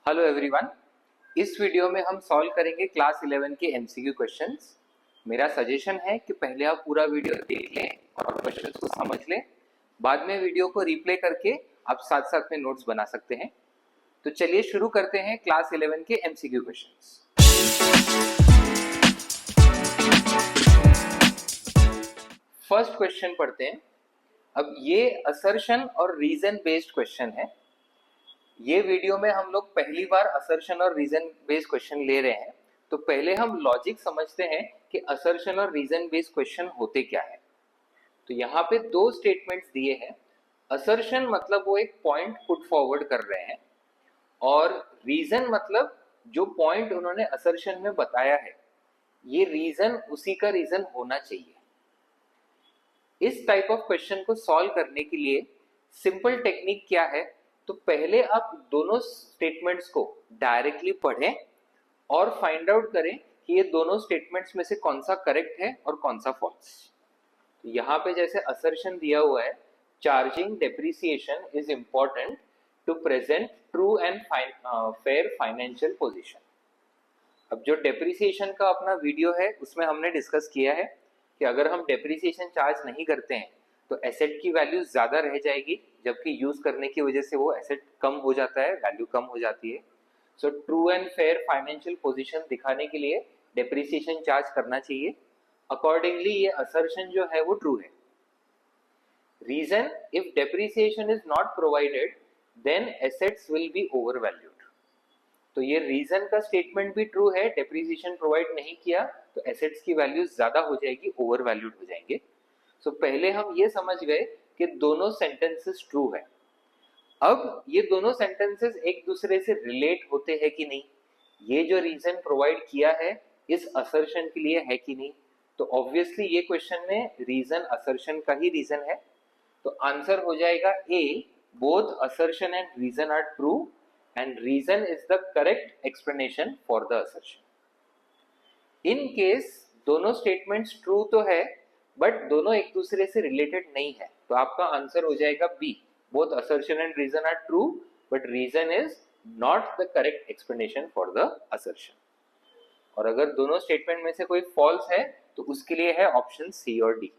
Hello everyone. इस video में हम सॉल्व करेंगे क्लास 11 के एमसीक्यू क्वेश्चंस। मेरा सजेशन है कि पहले आप पूरा वीडियो देख लें और क्वेश्चंस को समझ लें, बाद में वीडियो को रिप्ले करके आप साथ साथ में नोट्स बना सकते हैं। तो चलिए शुरू करते हैं क्लास 11 के एमसीक्यू क्वेश्चंस। फर्स्ट क्वेश्चन पढ़ते हैं। अब ये असर्शन और रीजन बेस्ड क्वेश्चन है। ये वीडियो में हम लोग पहली बार असर्शन और रीजन बेस्ड क्वेश्चन ले रहे हैं, तो पहले हम लॉजिक समझते हैं कि असर्शन और रीजन बेस्ड क्वेश्चन होते क्या है। तो यहाँ पे दो स्टेटमेंट्स दिए हैं। असर्शन मतलब वो एक पॉइंट पुट फॉरवर्ड कर रहे हैं, और रीजन मतलब जो पॉइंट उन्होंने असर्शन में बताया है ये रीजन उसी का रीजन होना चाहिए। इस टाइप ऑफ क्वेश्चन को सॉल्व करने के लिए सिंपल टेक्निक क्या है, तो पहले आप दोनों स्टेटमेंट्स को डायरेक्टली पढ़ें और फाइंड आउट करें कि ये दोनों स्टेटमेंट्स में से कौन सा करेक्ट है और कौन सा फॉल्स। तो यहाँ पे जैसे असर्शन दिया हुआ है, charging depreciation is important to present true and fair financial position. अब जो डेप्रिसिएशन का अपना वीडियो है उसमें हमने डिस्कस किया है कि अगर हम डेप्रिसिएशन चार्ज नहीं करते हैं तो एसेट की वैल्यू ज्यादा रह जाएगी, जबकि यूज करने की वजह से वो एसेट कम हो जाता है, वैल्यू कम हो जाती है। So true and fair financial position दिखाने के लिए डेप्रिसिएशन चार्ज करना चाहिए। अकॉर्डिंगली ये असर्शन जो है वो ट्रू है। Reason, if depreciation is not provided then assets will be over valued. तो ये रीजन का स्टेटमेंट भी ट्रू है, डेप्रिसिएशन प्रोवाइड नहीं किया तो एसेट्स की वैल्यू ज्यादा हो जाएगी, ओवर वैल्यूड हो जाएंगे। सो पहले हम ये समझ गए कि दोनों सेंटेंसेस ट्रू है। अब ये दोनों सेंटेंसेस एक दूसरे से रिलेट होते हैं कि नहीं, ये जो रीजन प्रोवाइड किया है इस असर्शन के लिए है कि नहीं। तो ऑब्वियसली ये क्वेश्चन में रीजन असर्शन का ही रीजन है, तो आंसर हो जाएगा A, both assertion and reason are true and reason is the correct explanation for the assertion. In case दोनों statements true तो है but दोनों एक दूसरे से related नहीं है, तो आपका आंसर हो जाएगा B, both assertion and reason are true but reason is not the correct explanation for the assertion. और अगर दोनों स्टेटमेंट में से कोई फॉल्स है तो उसके लिए है ऑप्शन सी और डी।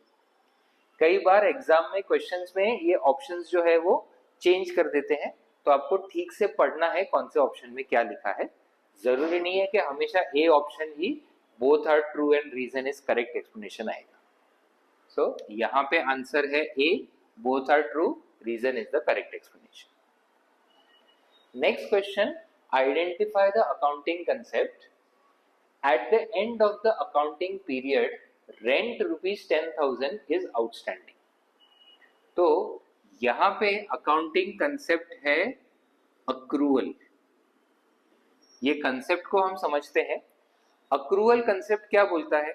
कई बार एग्जाम में क्वेश्चंस में ये ऑप्शंस जो है वो चेंज कर देते हैं, तो आपको ठीक से पढ़ना है कौन से ऑप्शन में क्या लिखा है। जरूरी नहीं है कि हमेशा ए ऑप्शन ही both are true and reason is correct explanation आएगा। सो यहाँ पे आंसर है A, both are true, reason is the correct explanation. Next question, identify the accounting concept. At the end of the accounting period rent ₹10,000 is outstanding. तो यहाँ पे accounting concept है accrual. ये concept को हम समझते हैं। अक्रूवल कंसेप्ट क्या बोलता है,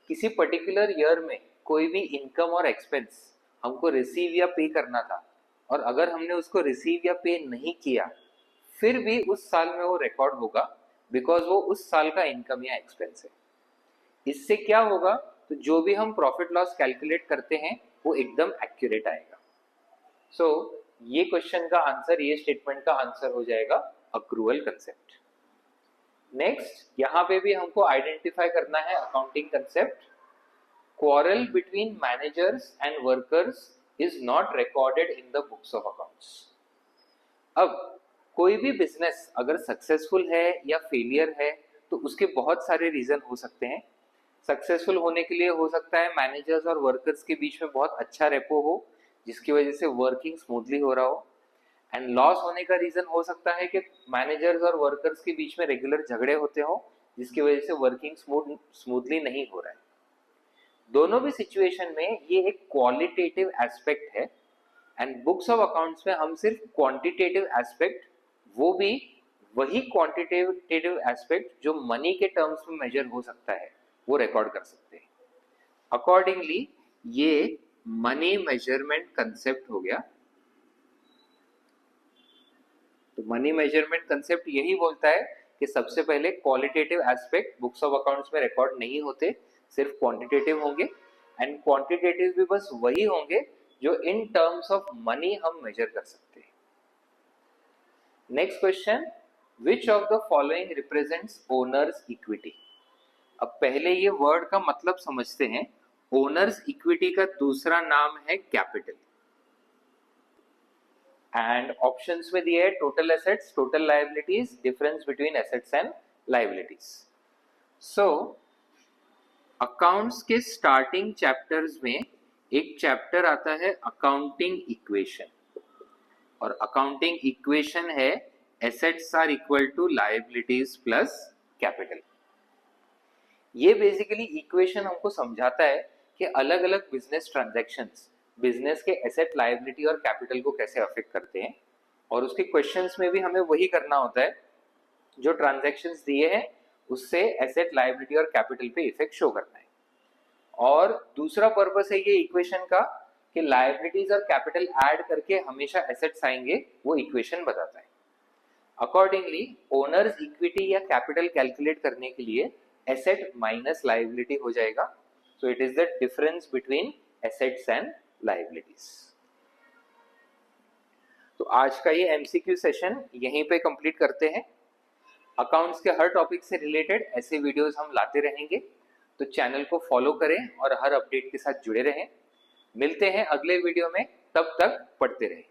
किसी पर्टिकुलर ईयर में कोई भी इनकम और एक्सपेंस हमको रिसीव या पे करना था, और अगर हमने उसको रिसीव या पे नहीं किया फिर भी उस साल में वो रिकॉर्ड होगा, बिकॉज वो उस साल का इनकम या एक्सपेंस है। इससे क्या होगा, तो जो भी हम प्रॉफिट लॉस कैलकुलेट करते हैं वो एकदम एक्यूरेट आएगा। सो ये क्वेश्चन का आंसर, ये स्टेटमेंट का आंसर हो जाएगा अक्रूवल कंसेप्ट। नेक्स्ट, यहाँ पे भी हमको आइडेंटिफाई करना है accounting concept. Quarrel between managers and workers is not recorded in the books of accounts. अब कोई भी बिजनेस अगर सक्सेसफुल है या फेलियर है तो उसके बहुत सारे रीजन हो सकते हैं। सक्सेसफुल होने के लिए हो सकता है मैनेजर्स और वर्कर्स के बीच में बहुत अच्छा रेपो हो जिसकी वजह से वर्किंग स्मूथली हो रहा हो, एंड लॉस होने का रीजन हो सकता है कि मैनेजर्स और वर्कर्स के बीच में रेगुलर झगड़े होते हो जिसकी वजह से वर्किंग स्मूथली नहीं हो रहा है। दोनों भी सिचुएशन में ये एक क्वालिटेटिव एस्पेक्ट है, एंड बुक्स ऑफ अकाउंट्स में हम सिर्फ क्वांटिटेटिव एस्पेक्ट, वो भी वही क्वांटिटेटिव एस्पेक्ट जो मनी के टर्म्स में मेजर हो सकता है, वो रिकॉर्ड कर सकते हैं। अकॉर्डिंगली ये मनी मेजरमेंट कंसेप्ट हो गया। तो मनी मेजरमेंट कंसेप्ट यही बोलता है कि सबसे पहले qualitative aspect books of accounts में रिकॉर्ड नहीं होते, सिर्फ क्वांटिटेटिव होंगे, एंड क्वांटिटेटिव भी बस वही होंगे जो इन टर्म्स ऑफ मनी हम मेजर कर सकते हैं। Next question, which of the following represents owners equity. अब पहले ये वर्ड का मतलब समझते हैं। ओनर्स इक्विटी का दूसरा नाम है कैपिटल। एंड ऑप्शंस में दिए है total assets, total liabilities, difference between assets and liabilities. So accounts के स्टार्टिंग चैप्टर्स में एक चैप्टर आता है अकाउंटिंग इक्वेशन, और अकाउंटिंग इक्वेशन है assets are equal to liabilities plus capital. ये बेसिकली इक्वेशन हमको समझाता है कि अलग अलग बिजनेस ट्रांजैक्शंस बिजनेस के एसेट, लायबिलिटी और कैपिटल को कैसे अफेक्ट करते हैं, और उसके क्वेश्चंस में भी हमें वही करना होता है जो ट्रांजैक्शंस दिए हैं उससे एसेट, लायबिलिटी और कैपिटल पे इफेक्ट शो करना है। और दूसरा पर्पस है ये इक्वेशन का कि लायबिलिटीज और कैपिटल ऐड करके हमेशा एसेट्स आएंगे, वो इक्वेशन बताता है। अकॉर्डिंगली ओनर्स इक्विटी या कैपिटल कैलकुलेट करने के लिए एसेट माइनस लायबिलिटी हो जाएगा। So it is the difference between assets and liabilities. तो आज का ये एमसीक्यू सेशन यहीं पे कंप्लीट करते हैं। अकाउंट्स के हर टॉपिक से रिलेटेड ऐसे वीडियोस हम लाते रहेंगे, तो चैनल को फॉलो करें और हर अपडेट के साथ जुड़े रहें। मिलते हैं अगले वीडियो में, तब तक पढ़ते रहें।